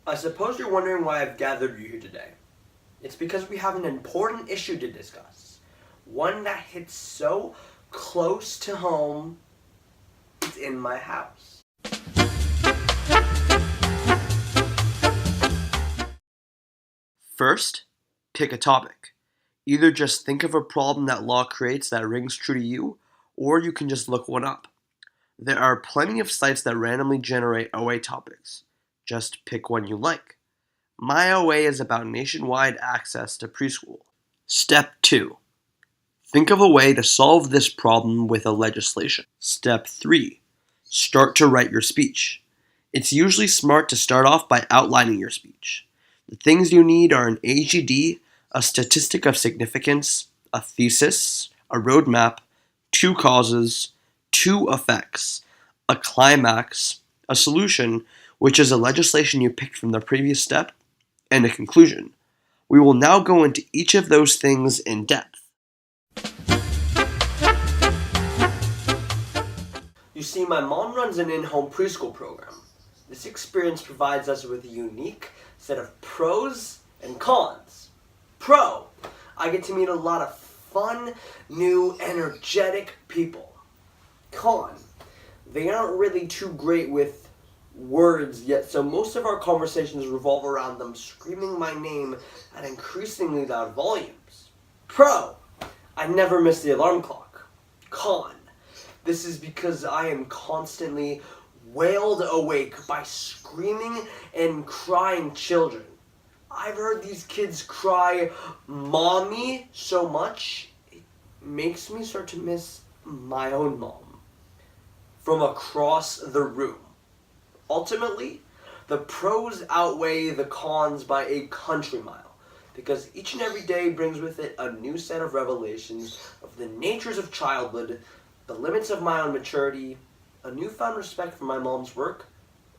I suppose you're wondering why I've gathered you here today. It's because we have an important issue to discuss. One that hits so close to home, it's in my house. First, pick a topic. Either just think of a problem that law creates that rings true to you, or you can just look one up. There are plenty of sites that randomly generate OA topics. Just pick one you like. My OA is about nationwide access to preschool. Step 2. Think of a way to solve this problem with a legislation. Step 3. Start to write your speech. It's usually smart to start off by outlining your speech. The things you need are an AGD, a statistic of significance, a thesis, a roadmap, 2 causes, 2 effects, a climax, a solution, which is a legislation you picked from the previous step, and a conclusion. We will now go into each of those things in depth. You see, my mom runs an in-home preschool program. This experience provides us with a unique set of pros and cons. Pro, I get to meet a lot of fun, new, energetic people. Con, they aren't really too great with words yet, so most of our conversations revolve around them screaming my name at increasingly loud volumes. Pro, I never miss the alarm clock. Con, this is because I am constantly wailed awake by screaming and crying children. I've heard these kids cry mommy so much, it makes me start to miss my own mom from across the room. Ultimately, the pros outweigh the cons by a country mile, because each and every day brings with it a new set of revelations of the natures of childhood, the limits of my own maturity, a newfound respect for my mom's work,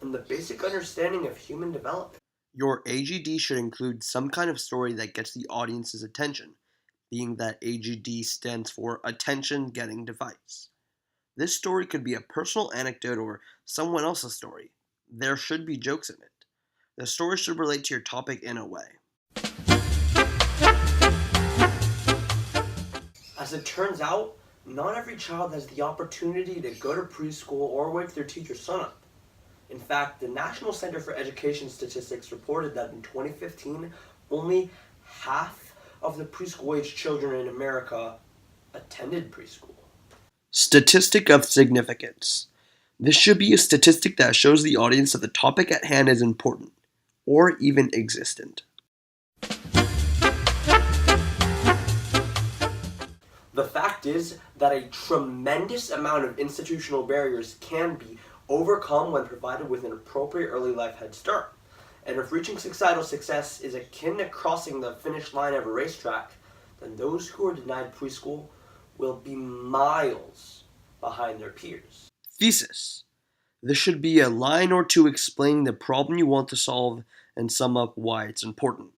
and the basic understanding of human development. Your AGD should include some kind of story that gets the audience's attention, being that AGD stands for Attention Getting Device. This story could be a personal anecdote or someone else's story. There should be jokes in it. The story should relate to your topic in a way. As it turns out, not every child has the opportunity to go to preschool or wake their teacher's son up. In fact, the National Center for Education Statistics reported that in 2015, only half of the preschool-age children in America attended preschool. Statistic of significance. This should be a statistic that shows the audience that the topic at hand is important, or even existent. The fact is that a tremendous amount of institutional barriers can be overcome when provided with an appropriate early life head start. And if reaching societal success is akin to crossing the finish line of a racetrack, then those who are denied preschool will be miles behind their peers. Thesis. This should be a line or two explaining the problem you want to solve and sum up why it's important.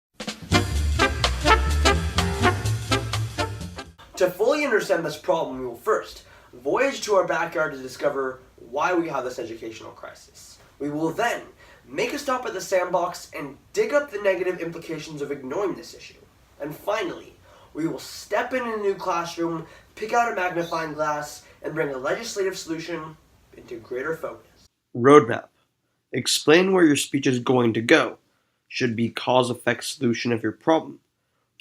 To fully understand this problem, we will first voyage to our backyard to discover why we have this educational crisis. We will then make a stop at the sandbox and dig up the negative implications of ignoring this issue. And finally, we will step in a new classroom, pick out a magnifying glass, and bring a legislative solution into greater focus. Roadmap. Explain where your speech is going to go. Should be cause-effect solution of your problem.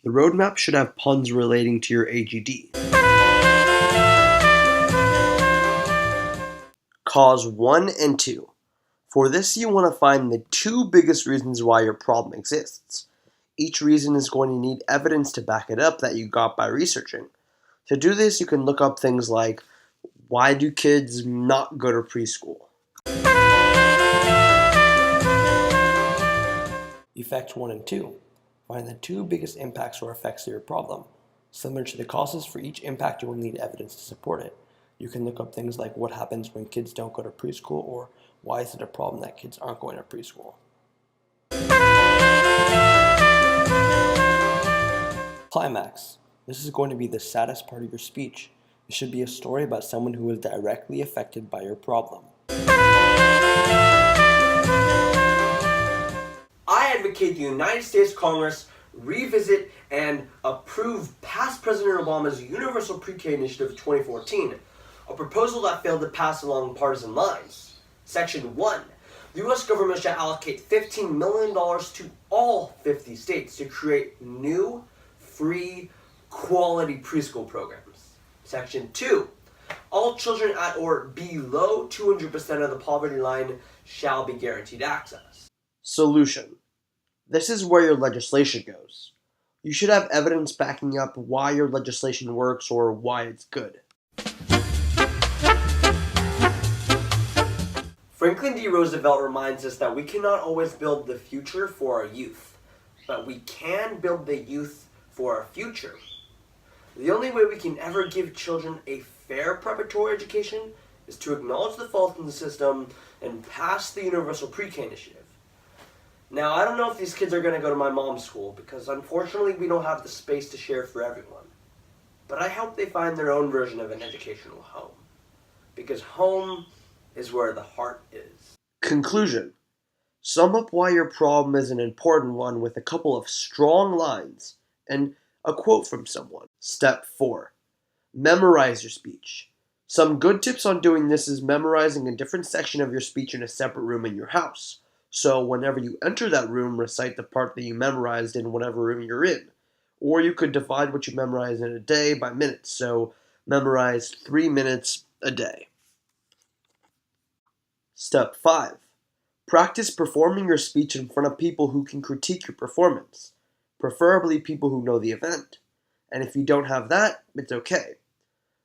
The roadmap should have puns relating to your AGD. Cause 1 and 2. For this, you want to find the 2 biggest reasons why your problem exists. Each reason is going to need evidence to back it up that you got by researching. To do this, you can look up things like, why do kids not go to preschool? Effect 1 and 2. Find the 2 biggest impacts or effects of your problem. Similar to the causes, for each impact you will need evidence to support it. You can look up things like what happens when kids don't go to preschool, or why is it a problem that kids aren't going to preschool. Climax. This is going to be the saddest part of your speech. It should be a story about someone who is directly affected by your problem. I advocate the United States Congress revisit and approve past President Obama's Universal Pre-K Initiative of 2014, a proposal that failed to pass along partisan lines. Section 1. The U.S. government shall allocate $15 million to all 50 states to create new, free, quality preschool programs. Section 2. All children at or below 200% of the poverty line shall be guaranteed access. Solution. This is where your legislation goes. You should have evidence backing up why your legislation works or why it's good. Franklin D. Roosevelt reminds us that we cannot always build the future for our youth, but we can build the youth for our future. The only way we can ever give children a fair preparatory education is to acknowledge the faults in the system and pass the Universal Pre-K Initiative. Now, I don't know if these kids are going to go to my mom's school because unfortunately we don't have the space to share for everyone. But I hope they find their own version of an educational home. Because home is where the heart is. Conclusion. Sum up why your problem is an important one with a couple of strong lines and a quote from someone. Step 4. Memorize your speech. Some good tips on doing this is memorizing a different section of your speech in a separate room in your house. So whenever you enter that room, recite the part that you memorized in whatever room you're in. Or you could divide what you memorize in a day by minutes. So memorize 3 minutes a day. Step 5. Practice performing your speech in front of people who can critique your performance, preferably people who know the event. And if you don't have that, it's okay.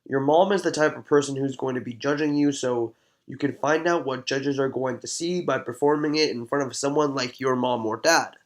Your mom is the type of person who's going to be judging you, so you can find out what judges are going to see by performing it in front of someone like your mom or dad.